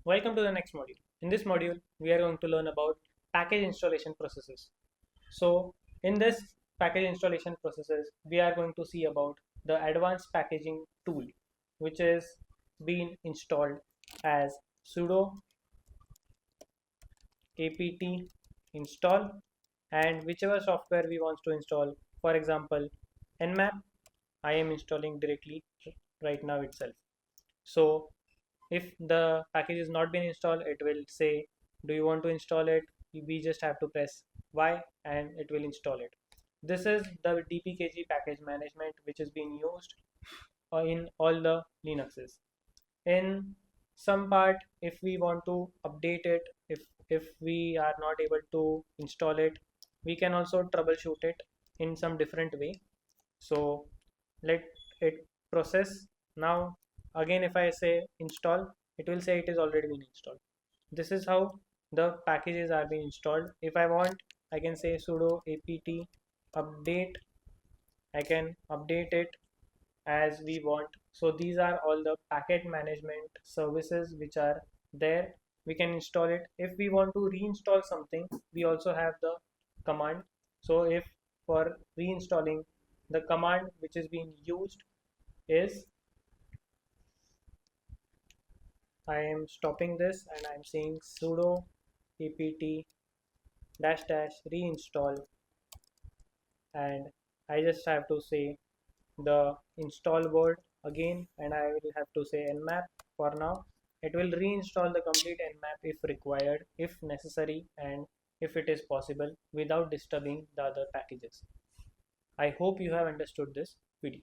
Welcome to the next module. In this module, we are going to learn about package installation processes. So, in this package installation processes, we are going to see about the advanced packaging tool, which is being installed as sudo apt install, and whichever software we want to install. For example, nmap, I am installing directly right now itself. So if the package is not been installed, it will say, do you want to install it? We just have to press Y and it will install it. This is the dpkg package management which is being used in all the Linuxes. In some part, if we want to update it, if we are not able to install it, we can also troubleshoot it in some different way. So let it process. Now again, if I say install, it will say it is already been installed. This is how the packages are being installed. If I want, I can say sudo apt update. I can update it as we want. So these are all the packet management services which are there. We can install it. If we want to reinstall something, we also have the command. So if for reinstalling, the command which is being used is, I am stopping this and I am saying sudo apt dash dash reinstall, and I just have to say the install word again, and I will have to say nmap. For now, it will reinstall the complete nmap if required, if necessary, and if it is possible without disturbing the other packages. I hope you have understood this video.